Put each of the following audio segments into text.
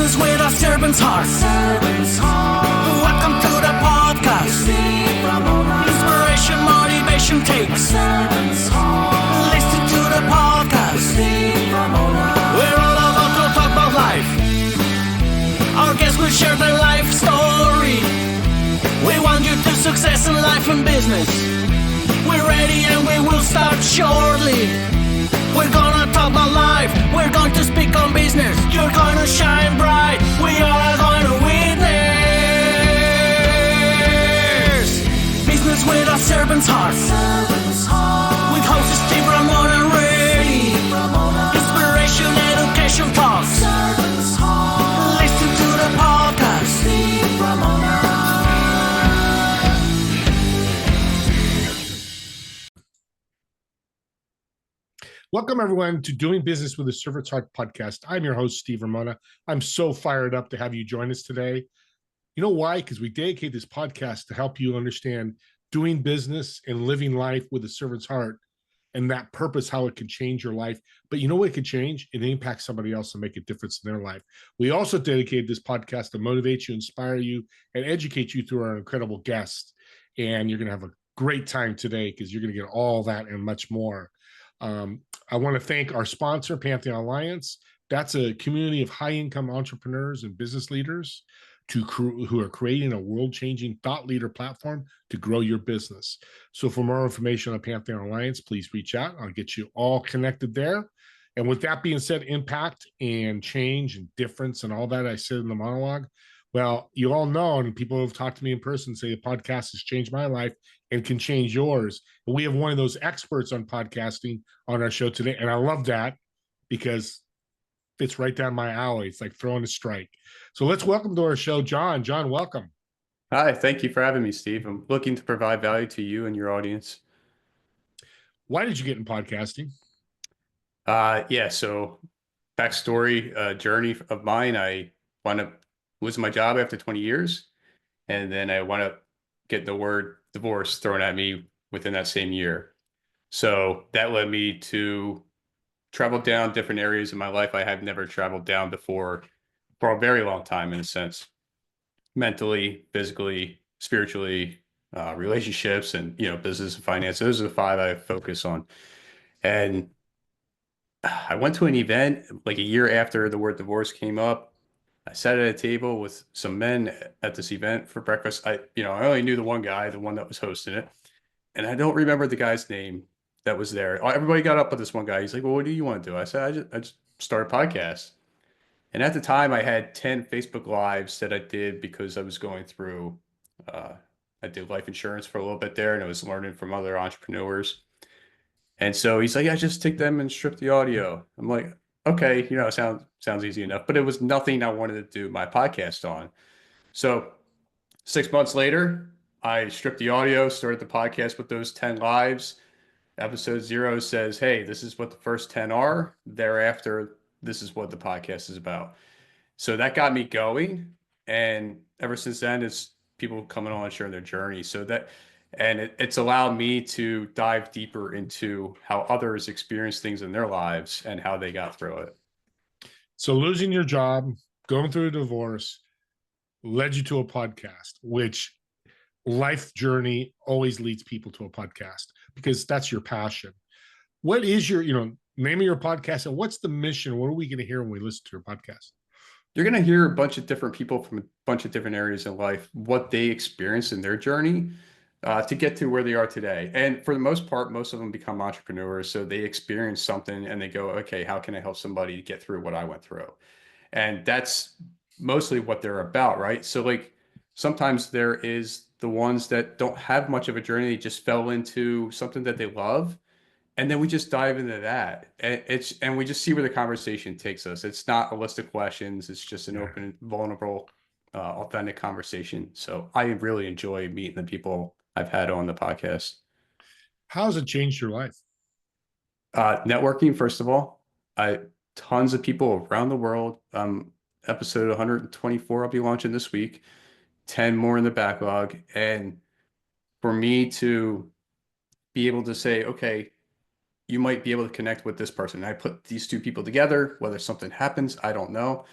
Business with a servant's heart. Welcome to the podcast. Inspiration, motivation takes. Listen to the podcast. We're all about to talk about life. Our guests will share their life story. We want you to success in life and business. We're ready and we will start shortly. We're gonna talk about life. We're going to speak on business. You're gonna shine bright. We are going to witness business with a servant's heart. With hosts Steve Ramona and Ray. Inspiration, education talks. Listen to the podcast. Steve Ramona. Welcome, everyone, to Doing Business with a Servant's Heart podcast. I'm your host, Steve Ramona. I'm so fired up to have you join us today. You know why? Because we dedicate this podcast to help you understand doing business and living life with a servant's heart and that purpose, how it can change your life. But you know what it could change? It impacts somebody else and make a difference in their life. We also dedicate this podcast to motivate you, inspire you, and educate you through our incredible guests. And you're going to have a great time today because you're going to get all that and much more. I want to thank our sponsor, Pantheon Alliance. That's a community of high-income entrepreneurs and business leaders who are creating a world-changing thought leader platform to grow your business. So for more information on Pantheon Alliance, please reach out. I'll get you all connected there. And with that being said, impact and change and difference and all that I said in the monologue, well, you all know, and people have talked to me in person say the podcast has changed my life and can change yours. And we have one of those experts on podcasting on our show today. And I love that because it's right down my alley. It's like throwing a strike. So let's welcome to our show, John. John, welcome. Hi, thank you for having me, Steve. I'm looking to provide value to you and your audience. Why did you get in podcasting? So backstory, journey of mine. I wound up losing my job after 20 years. And then I wound up getting the word divorce thrown at me within that same year. So that led me to travel down different areas of my life I have never traveled down before for a very long time, in a sense, mentally, physically, spiritually, relationships, and, business and finance. Those are the five I focus on. And I went to an event like a year after the word divorce came up. I sat at a table with some men at this event for breakfast. I only knew the one guy, the one that was hosting it. And I don't remember the guy's name that was there. Everybody got up with this one guy. He's like, well, what do you want to do? I said, I just started a podcast. And at the time I had 10 Facebook Lives that I did because I was going through, I did life insurance for a little bit there and I was learning from other entrepreneurs. And so he's like, yeah, just take them and strip the audio. I'm like, okay, sounds easy enough, but it was nothing I wanted to do my podcast on. So 6 months later, I stripped the audio, started the podcast with those 10 lives. Episode 0 says, hey, this is what the first 10 are. Thereafter, this is what the podcast is about. So that got me going. And ever since then, it's people coming on and sharing their journey. It's allowed me to dive deeper into how others experience things in their lives and how they got through it. So losing your job, going through a divorce, led you to a podcast, which life journey always leads people to a podcast because that's your passion. What is your, name of your podcast and what's the mission? What are we going to hear when we listen to your podcast? You're going to hear a bunch of different people from a bunch of different areas in life, what they experienced in their journey to get to where they are today. And for the most part, most of them become entrepreneurs. So they experience something and they go, okay, how can I help somebody get through what I went through? And that's mostly what they're about, right? So like sometimes there is the ones that don't have much of a journey. They just fell into something that they love. And then we just dive into that. And we just see where the conversation takes us. It's not a list of questions. It's just an open, vulnerable, authentic conversation. So I really enjoy meeting the people I've had on the podcast. How has it changed your life? Networking, first of all. Tons of people around the world. Episode 124 I'll be launching this week. 10 more in the backlog. And for me to be able to say, okay, you might be able to connect with this person. I put these two people together, whether something happens, I don't know.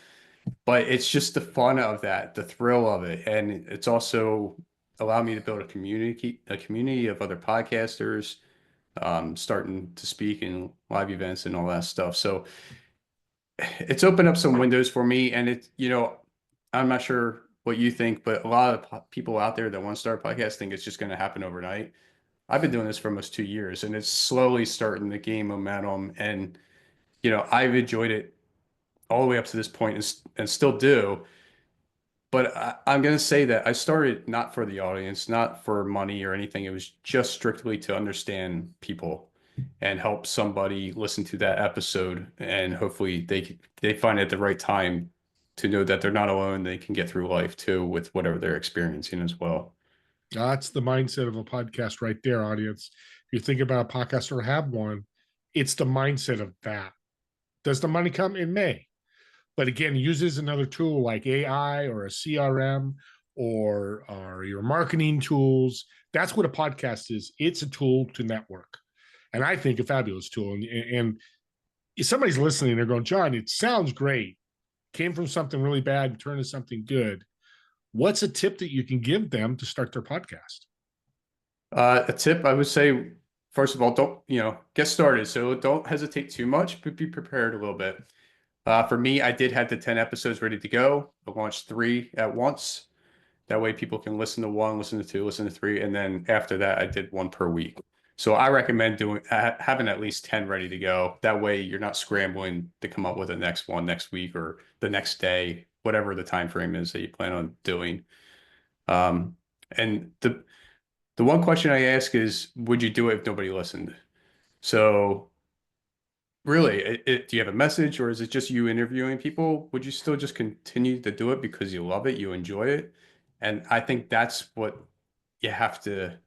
but it's just the fun of that, the thrill of it. And it's also allowed me to build a community of other podcasters, starting to speak in live events and all that stuff. So it's opened up some windows for me. And I'm not sure what you think, but a lot of people out there that want to start a podcast think it's just going to happen overnight. I've been doing this for almost 2 years, and it's slowly starting to gain momentum. And, I've enjoyed it all the way up to this point and still do. But I'm going to say that I started not for the audience, not for money or anything. It was just strictly to understand people and help somebody listen to that episode. And hopefully they find it at the right time to know that they're not alone. They can get through life too with whatever they're experiencing as well. That's the mindset of a podcast right there, audience. If you think about a podcast or have one, it's the mindset of that. Does the money come? It may. But again, uses another tool like AI or a CRM or your marketing tools. That's what a podcast is. It's a tool to network. And I think a fabulous tool. And if somebody's listening, they're going, John, it sounds great. Came from something really bad and turned into something good. What's a tip that you can give them to start their podcast? A tip I would say, first of all, don't, get started. So don't hesitate too much, but be prepared a little bit. For me, I did have the 10 episodes ready to go. I launched 3 at once. That way people can listen to 1, listen to 2, listen to 3. And then after that, I did 1 per week. So I recommend having at least 10 ready to go. That way you're not scrambling to come up with the next one next week or the next day, whatever the time frame is that you plan on doing. And the one question I ask is, would you do it if nobody listened? So really, do you have a message, or is it just you interviewing people? Would you still just continue to do it because you love it, you enjoy it? And I think that's what you have to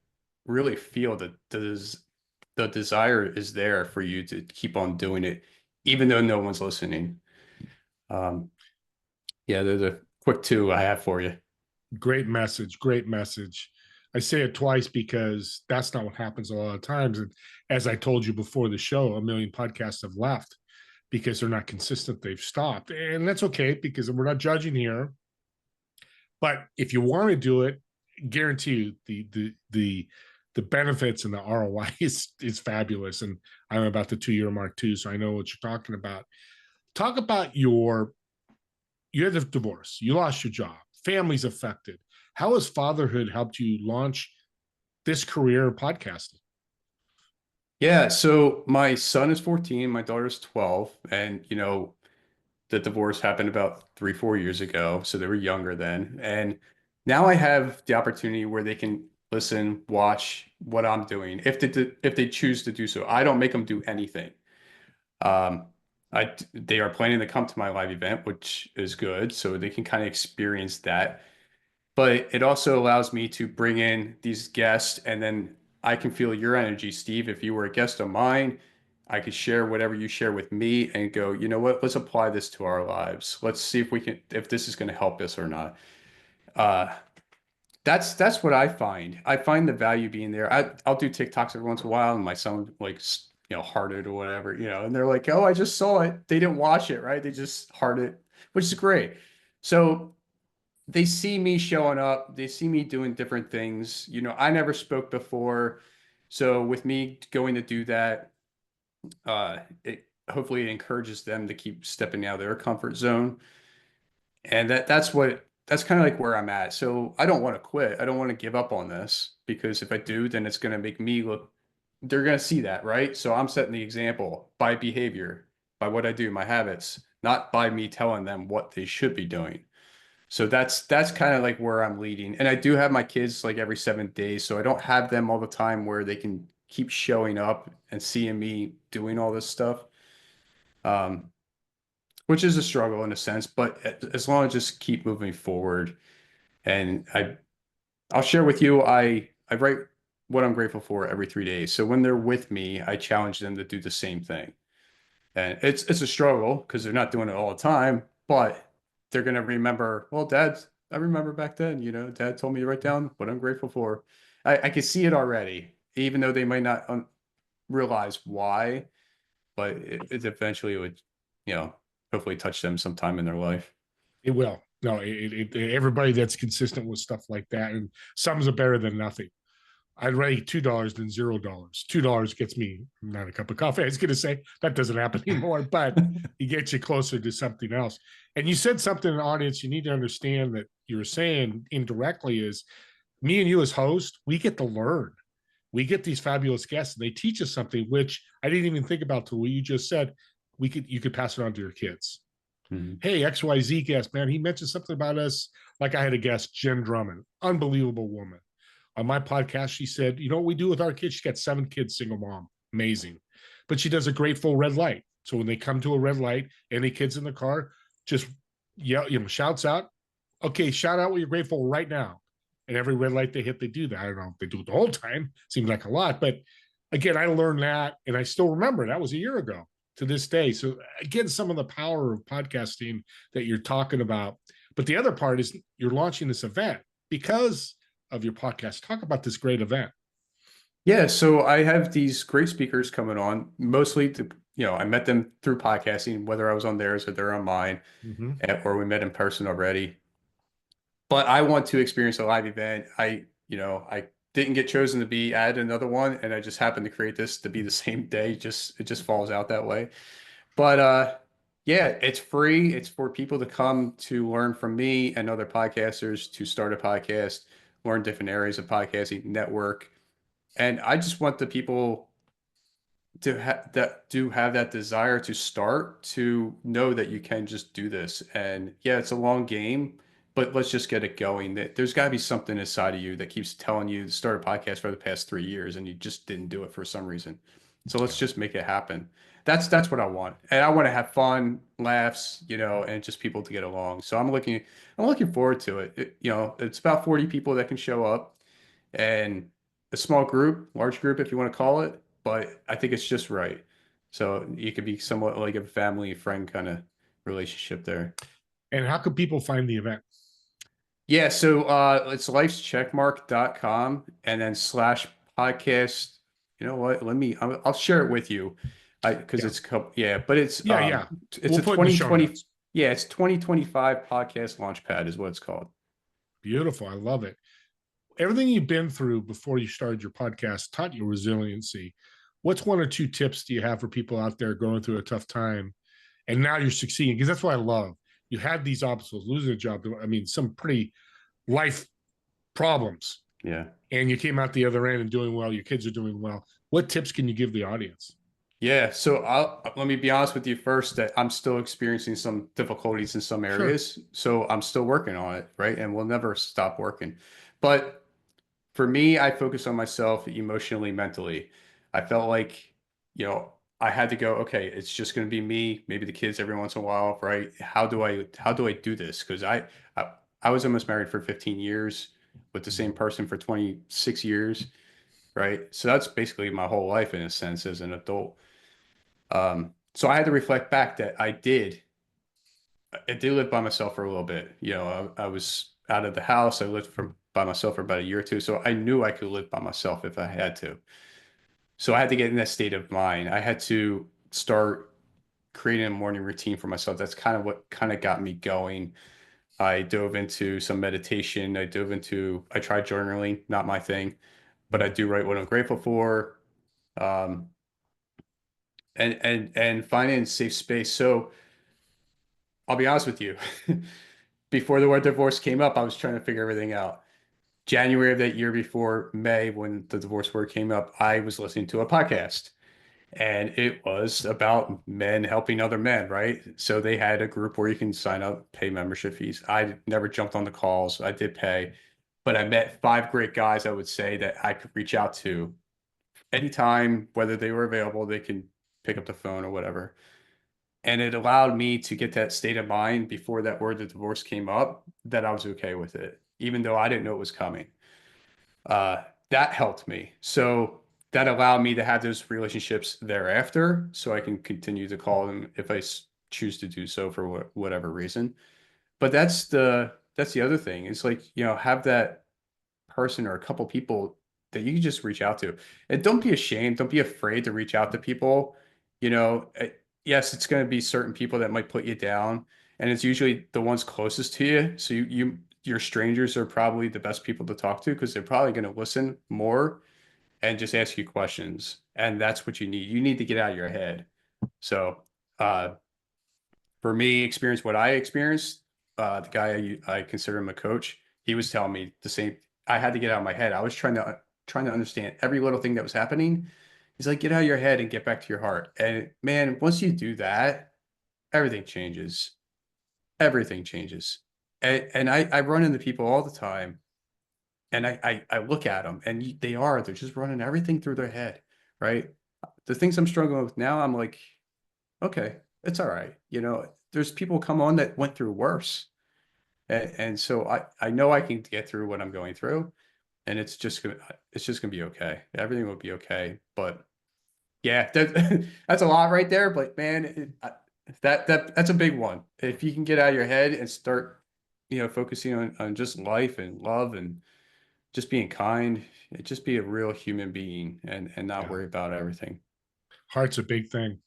really feel, that the desire is there for you to keep on doing it, even though no one's listening. Yeah, there's a quick 2 I have for you. Great message. Great message. I say it twice because that's not what happens a lot of times. And as I told you before the show, a million podcasts have left because they're not consistent. They've stopped. And that's okay because we're not judging here. But if you want to do it, guarantee you the benefits and the ROI is fabulous. And I'm about the 2-year mark too, so I know what you're talking about. Talk about you had a divorce, you lost your job, family's affected. How has fatherhood helped you launch this career of podcasting? Yeah, so my son is 14, my daughter's 12, and the divorce happened about 3, 4 years ago, so they were younger then. And now I have the opportunity where they can listen, watch what I'm doing if they choose to do so. I don't make them do anything. Um, they are planning to come to my live event, which is good, so they can kind of experience that. But it also allows me to bring in these guests, and then I can feel your energy, Steve. If you were a guest of mine, I could share whatever you share with me and go, you know what, let's apply this to our lives. Let's see if this is going to help us or not. Uh, that's what I find. I find the value being there. I'll do TikToks every once in a while, and my son like hearted or whatever, and they're like, oh, I just saw it. They didn't watch it, right? They just hearted, which is great. So they see me showing up, they see me doing different things. I never spoke before. So with me going to do that, it hopefully encourages them to keep stepping out of their comfort zone. And that's kind of like where I'm at. So I don't want to quit. I don't want to give up on this, because if I do, then it's going to make me look, they're going to see that, right? So I'm setting the example by behavior, by what I do, my habits, not by me telling them what they should be doing. So that's kind of like where I'm leading. And I do have my kids like every 7 days, so I don't have them all the time where they can keep showing up and seeing me doing all this stuff. Um, which is a struggle in a sense, but as long as I just keep moving forward. And I'll share with you, I write what I'm grateful for every 3 days. So when they're with me, I challenge them to do the same thing. And it's a struggle because they're not doing it all the time, but they're going to remember, well, I remember back then, Dad told me to write down what I'm grateful for. I can see it already, even though they might not realize why, but it eventually would, hopefully touch them sometime in their life. It will. No, everybody that's consistent with stuff like that, and some's are better than nothing. I'd rather $2 than $0. $2 gets me not a cup of coffee. I was going to say that doesn't happen anymore, but it gets you closer to something else. And you said something in the audience you need to understand that you were saying indirectly is me and you as host, we get to learn. We get these fabulous guests and they teach us something, which I didn't even think about till what you just said. You could pass it on to your kids. Mhm. Hey, XYZ guest, man, he mentioned something about us. Like I had a guest, Jen Drummond, unbelievable woman. On my podcast, she said, you know what we do with our kids? She's got 7 kids, single mom, amazing. But she does a grateful red light. So when they come to a red light, any kids in the car, just yell, shouts out, okay, shout out what you're grateful right now. And every red light they hit, they do that. I don't know if they do it the whole time. Seems like a lot. But again, I learned that and I still remember that was a year ago to this day. So again, some of the power of podcasting that you're talking about. But the other part is you're launching this event because of your podcast. Talk about this great event. Yeah, so I have these great speakers coming on, mostly I met them through podcasting, whether I was on theirs or they're on mine, Mm-hmm. or we met in person already. But I want to experience a live event. I didn't get chosen to be at another one, and I just happened to create this to be the same day. It just falls out that way. But yeah, it's free. It's for people to come to learn from me and other podcasters to start a podcast, learn different areas of podcasting, network. And I just want the people to have that desire to start, to know that you can just do this. And yeah, it's a long game, but let's just get it going. There's got to be something inside of you that keeps telling you to start a podcast for the past 3 years and you just didn't do it for some reason. So let's just make it happen. That's what I want. And I want to have fun, laughs, and just people to get along. So I'm looking forward to it. It's about 40 people that can show up, and a small group, large group if you want to call it, but I think it's just right. So you could be somewhat like a family friend kind of relationship there. And how can people find the event? Yeah, so it's lifescheckmark.com and then slash podcast. You know what? I'll share it with you. Because Yeah. yeah, but it's Yeah. it's We'll a put in the show 2020, notes. yeah, it's 2025 podcast launchpad is what it's called. Beautiful. I love it. Everything you've been through before you started your podcast taught you resiliency. What's 1 or 2 tips do you have for people out there going through a tough time and now you're succeeding? Because that's what I love. You had these obstacles, losing a job. I mean, some pretty life problems. Yeah. And you came out the other end and doing well. Your kids are doing well. What tips can you give the audience? Yeah, so let me be honest with you first that I'm still experiencing some difficulties in some Sure. areas. So I'm still working on it, right? And we'll never stop working. But for me, I focus on myself emotionally, mentally. I felt like, I had to go, okay, it's just going to be me, maybe the kids every once in a while, right? How do I do this? Because I I was almost married for 15 years with the same person for 26 years, right? So that's basically my whole life in a sense as an adult. So I had to reflect back that I did live by myself for a little bit. I was out of the house. I lived by myself for about a year or two. So I knew I could live by myself if I had to. So I had to get in that state of mind. I had to start creating a morning routine for myself. That's kind of what kind of got me going. I dove into some meditation. I tried journaling, not my thing, but I do write what I'm grateful for. Um, and finding a safe space. So I'll be honest with you. Before the word divorce came up, I was trying to figure everything out. January of that year before May, when the divorce word came up, I was listening to a podcast and it was about men helping other men, right? So they had a group where you can sign up, pay membership fees. I never jumped on the calls. I did pay, but I met 5 great guys I would say that I could reach out to anytime, whether they were available, they can pick up the phone or whatever. And it allowed me to get that state of mind before that word of divorce came up that I was okay with it, even though I didn't know it was coming. That helped me. So that allowed me to have those relationships thereafter so I can continue to call them if I choose to do so for whatever reason. But that's the other thing. It's like, have that person or a couple people that you can just reach out to. And don't be ashamed. Don't be afraid to reach out to people. Yes, it's going to be certain people that might put you down. and it's usually the ones closest to you. So your strangers are probably the best people to talk to because they're probably going to listen more and just ask you questions. And that's what you need. You need to get out of your head. So uh, for me, experience what I experienced, the guy I consider him a coach, he was telling me the same. I had to get out of my head. I was trying to understand every little thing that was happening. He's like, get out of your head and get back to your heart. And man, once you do that, everything changes. Everything changes. And I run into people all the time, and I look at them, and they're just running everything through their head, right? The things I'm struggling with now, I'm like, okay, it's all right. There's people come on that went through worse. And so I know I can get through what I'm going through, and it's just gonna be okay. Everything will be okay. But yeah, that's a lot right there. But man, that's a big one. If you can get out of your head and start, focusing on just life and love and just being kind, just be a real human being and not Yeah. worry about everything. Heart's a big thing.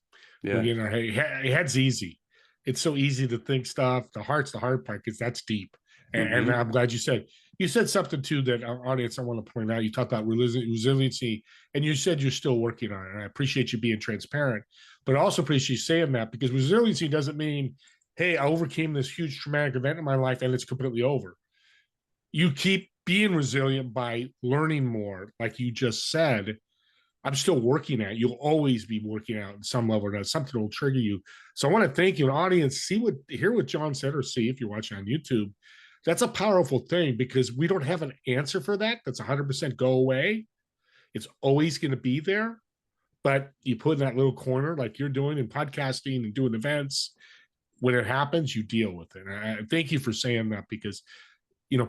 We Yeah. get in our head's easy. It's so easy to think stuff. The heart's the hard part because that's deep. And Hmm. I'm glad you said something too that our audience I want to point out. You talked about resiliency, and you said you're still working on it. And I appreciate you being transparent, but I also appreciate you saying that because resiliency doesn't mean, hey, I overcame this huge traumatic event in my life and it's completely over. You keep being resilient by learning more, like you just said. I'm still working at. You'll always be working out at some level. That something will trigger you. So I want to thank you, an audience. Hear what John said, or see if you're watching on YouTube. That's a powerful thing because we don't have an answer for that. That's 100% go away. It's always going to be there, but you put in that little corner like you're doing in podcasting and doing events. When it happens, you deal with it. And I thank you for saying that because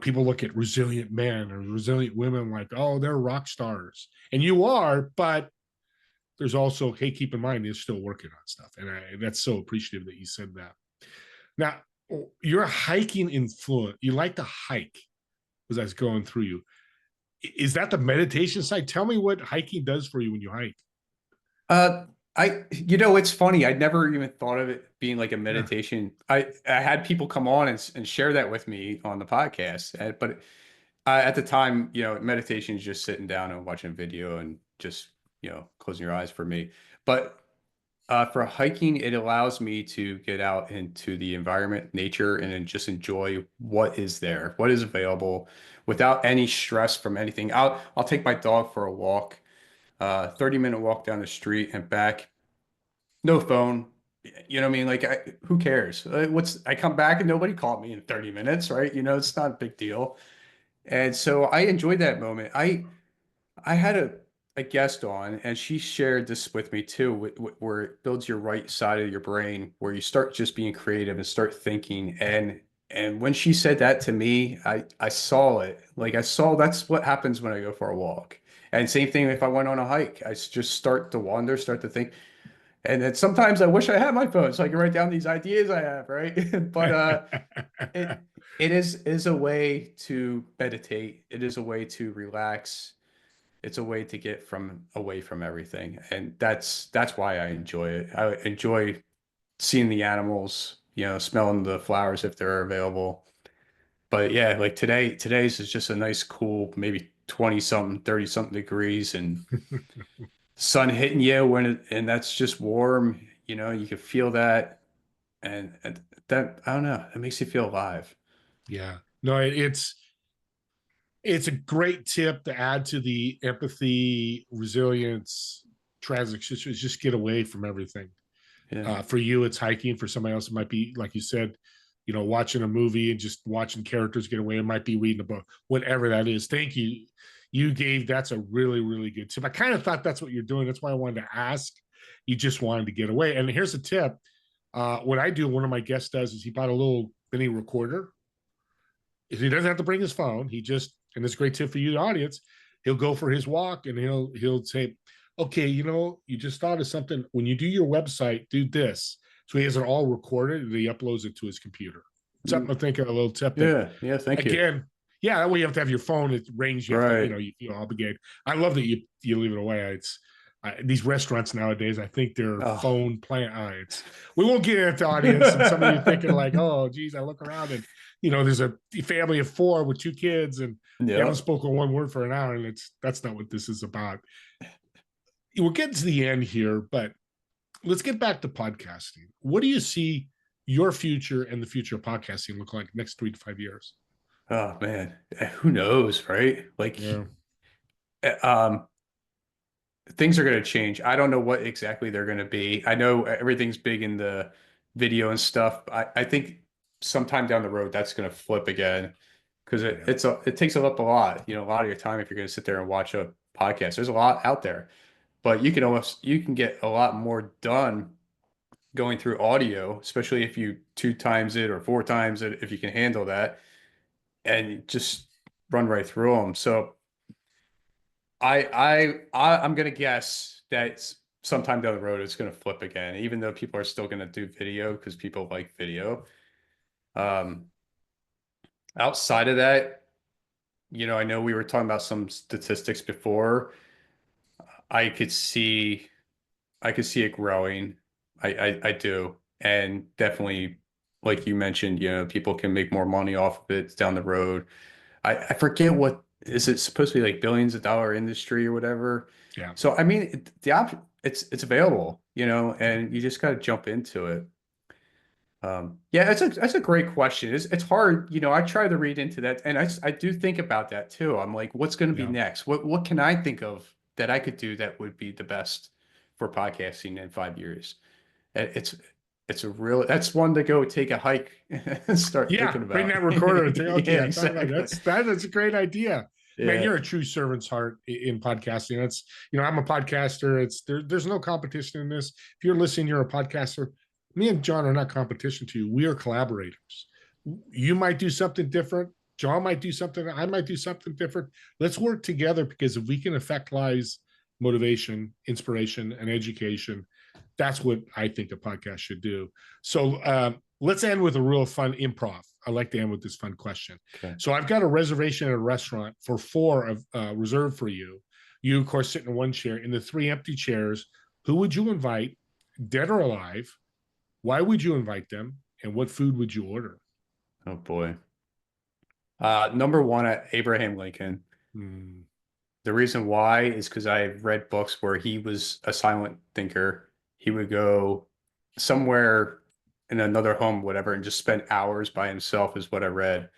people look at resilient men or resilient women like, oh, they're rock stars. And you are, but there's also, hey, keep in mind, they're still working on stuff. And that's so appreciative that you said that. Now, you're a hiking influence. You like to hike as I was going through you. Is that the meditation side? Tell me what hiking does for you when you hike. Uh, it's funny. I'd never even thought of it being like a Yeah. meditation. I had people come on and share that with me on the podcast, but at the time, meditation is just sitting down and watching a video and just, closing your eyes for me. But for hiking, it allows me to get out into the environment, nature, and then just enjoy what is there, what is available, without any stress from anything. I'll take my dog for a walk, 30-minute walk down the street and back, no phone. You know what I mean? Like, who cares? I come back and nobody called me in 30 minutes, right? It's not a big deal. And so I enjoyed that moment. I had a guest on, and she shared this with me too, where it builds your right side of your brain, where you start just being creative and start thinking. And when she said that to me, I saw it. Like, I saw that's what happens when I go for a walk. And same thing if I went on a hike, just start to wander, start to think. And then sometimes I wish I had my phone so I can write down these ideas I have, right? But it it is a way to meditate. It is a way to relax. It's a way to get away from everything. And that's why I enjoy it. I enjoy seeing the animals, smelling the flowers if they're available. But yeah, like today's is just a nice cool, maybe 20 something, 30 something degrees and sun hitting you and that's just warm, you can feel that and that, I don't know, it makes you feel alive. Yeah. No, it's a great tip to add to the empathy, resilience, transit. Just get away from everything. Yeah. For you, it's hiking. For somebody else, it might be, like you said, watching a movie and just watching characters get away. It might be reading a book, whatever that is. Thank you. That's a really, really good tip. I kind of thought that's what you're doing. That's why I wanted to ask. You just wanted to get away. And here's a tip. What I do, one of my guests does, is he bought a little mini recorder. He doesn't have to bring his phone. And it's a great tip for you, the audience. He'll go for his walk and he'll say, okay, you just thought of something. When you do your website, do this. So he has it all recorded and he uploads it to his computer. Something to think of, a little tip that, Yeah, thank you. again, yeah, that way you have to have your phone. It rings. You have to, Right. you feel obligated. I love that you leave it away. these restaurants nowadays, I think they're Oh, phone plan. We won't get into audience, and some of you thinking like, oh, geez, I look around and there's a family of 4 with 2 kids, and they haven't yeah. spoken one word for an hour, and that's not what this is about. We're getting to the end here, but let's get back to podcasting. What do you see your future and the future of podcasting look like next 3 to 5 years? Oh man, who knows, right? Like, Yeah, um, things are going to change. I don't know what exactly they're going to be. I know everything's big in the video and stuff. I think sometime down the road that's going to flip again because it takes up a lot, a lot of your time if you're going to sit there and watch a podcast. There's a lot out there, but you can get a lot more done going through audio, especially if you 2 times it or 4 times it, if you can handle that and just run right through them. So I'm gonna guess that sometime down the road it's gonna flip again, even though people are still gonna do video because people like video. Um, Outside of that, I know we were talking about some statistics before. I could see I could see it growing. I do. And definitely, like you mentioned, people can make more money off of it down the road. I forget what is it supposed to be like billions of dollar industry or whatever. yeah, So I mean the option it's available, and you just got to jump into it. Yeah, that's a great question. It's hard, I try to read into that, and I do think about that too. I'm like, what's going to be yeah. next? What can I think of that I could do that would be the best for podcasting in 5 years? And it's a real that's one to go take a hike and start Yeah, thinking bring about. that recorder and say, okay, Yeah, I'm talking about exactly. that's a great idea. Man, Yeah. you're a true servant's heart in podcasting. That's I'm a podcaster. There's no competition in this. If you're listening, you're a podcaster. Me and John are not competition to you. We are collaborators. You might do something different. John might do something. I might do something different. Let's work together, because if we can affect lives, motivation, inspiration, and education, that's what I think a podcast should do. So let's end with a real fun improv. I like to end with this fun question. Okay. So I've got a reservation at a restaurant for 4 of reserved for you. You, of course, sit in one chair. In the 3 empty chairs, who would you invite, dead or alive? Why would you invite them? And what food would you order? Oh boy. Number one, Abraham Lincoln. Hmm. The reason why is because I've read books where he was a silent thinker. He would go somewhere in another home, whatever, and just spend hours by himself is what I read.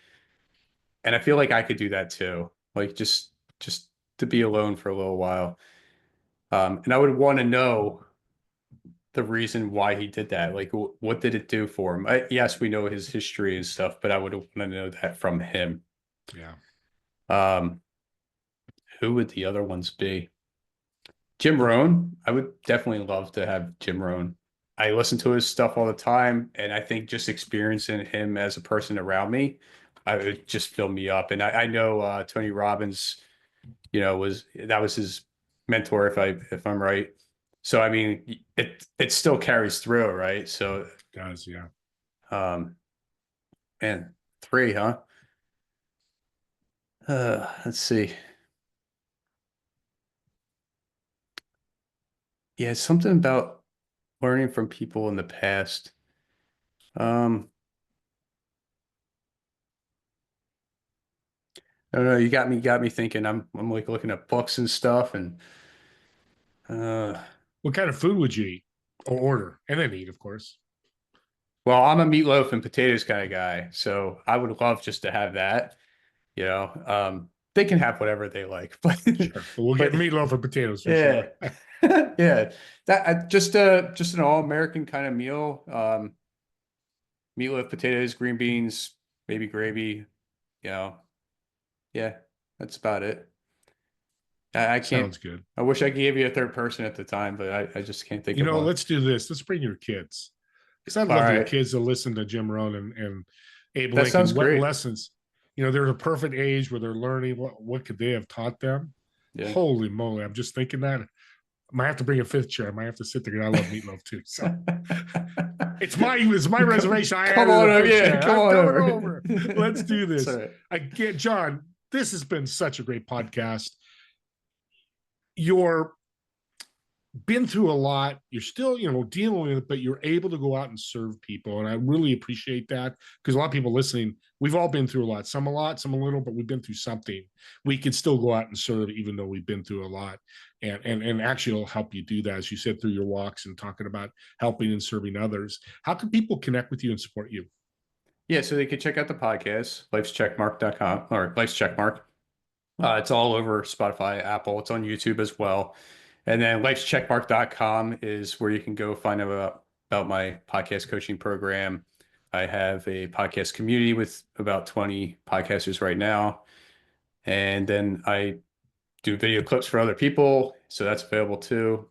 And I feel like I could do that too. Like just to be alone for a little while. And I would want to know the reason why he did that. Like, what did it do for him? Yes, we know his history and stuff, but I would want to know that from him. Yeah. Um, who would the other ones be? Jim Rohn. I would definitely love to have Jim Rohn. I listen to his stuff all the time, and I think just experiencing him as a person around me, I would just fill me up. And I know Tony Robbins, that was his mentor, if I'm right. So I mean, it still carries through, right? So It does, yeah. Man, 3, huh? Let's see. Yeah, something about learning from people in the past. Um, I don't know. You got me thinking. I'm like looking at books and stuff, and uh, What kind of food would you eat or order? And then eat, of course. well, I'm a meatloaf and potatoes kind of guy, so I would love just to have that. They can have whatever they like, but Sure. But we'll get but meatloaf and potatoes for yeah, sure. yeah. That just an all American kind of meal. Meatloaf, potatoes, green beans, maybe gravy. You know, yeah, that's about it. I can't. Sounds good. I wish I gave you a third person at the time, but I just can't think of one. Let's do this. Let's bring your kids, because I'd All love your right, kids to listen to Jim Rohn and Abe that sounds Lincoln. What great. lessons? There's a perfect age where they're learning. What could they have taught them? Yeah. Holy moly! I'm just thinking that I might have to bring a 5th chair. I might have to sit there, because I love meatloaf too. So it's my reservation. I Come added on a over. 5th Yeah, chair. come I'm on coming over. over. Let's do That's this. all right. I get John. This has been such a great podcast. Your been through a lot. You're still, dealing with it, but you're able to go out and serve people. And I really appreciate that, because a lot of people listening, we've all been through a lot, some a little, but we've been through something. We can still go out and serve, even though we've been through a lot. And actually it'll help you do that, as you said, through your walks and talking about helping and serving others. How can people connect with you and support you? Yeah, so they can check out the podcast, lifescheckmark.com or Life's Checkmark. It's all over Spotify, Apple. It's on YouTube as well. And then lifescheckmark.com is where you can go find out about my podcast coaching program. I have a podcast community with about 20 podcasters right now. And then I do video clips for other people, so that's available too.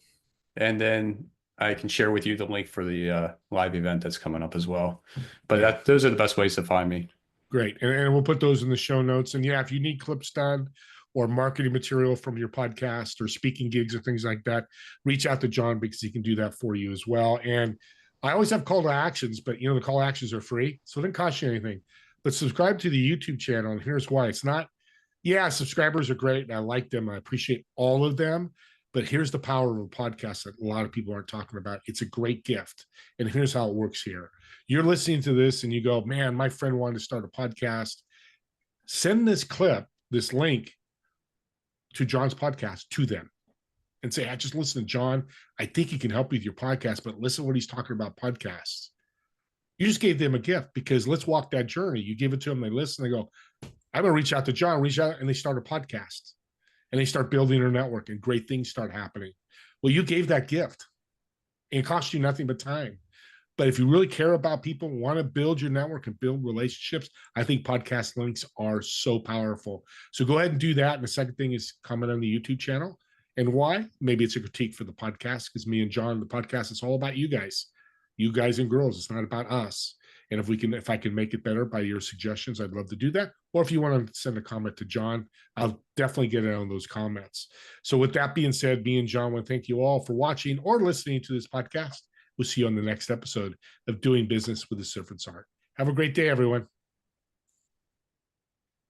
And then I can share with you the link for the live event that's coming up as well. But those are the best ways to find me. Great. And we'll put those in the show notes. And yeah, if you need clips done or marketing material from your podcast or speaking gigs or things like that, reach out to John, because he can do that for you as well. And I always have call to actions, but the call to actions are free, so it doesn't cost you anything. But subscribe to the YouTube channel. And here's why. It's not, subscribers are great, and I like them. I appreciate all of them. But here's the power of a podcast that a lot of people aren't talking about. It's a great gift. And here's how it works here. You're listening to this and you go, man, my friend wanted to start a podcast. Send this clip, this link to John's podcast to them and say, I just listened to John. I think he can help you with your podcast, but listen to what he's talking about podcasts. You just gave them a gift, because let's walk that journey. You give it to them, they listen, they go, I'm going to reach out to John, and they start a podcast. And they start building their network, and great things start happening. Well, you gave that gift. It cost you nothing but time. But if you really care about people, want to build your network and build relationships, I think podcast links are so powerful. So go ahead and do that. And the second thing is comment on the YouTube channel. And why? Maybe it's a critique for the podcast, because me and John, the podcast, it's all about you guys and girls. It's not about us. And if I can make it better by your suggestions, I'd love to do that. Or if you want to send a comment to John, I'll definitely get it on those comments. So with that being said, me and John want to thank you all for watching or listening to this podcast. We'll see you on the next episode of Doing Business with the Servant's Art. Have a great day, everyone.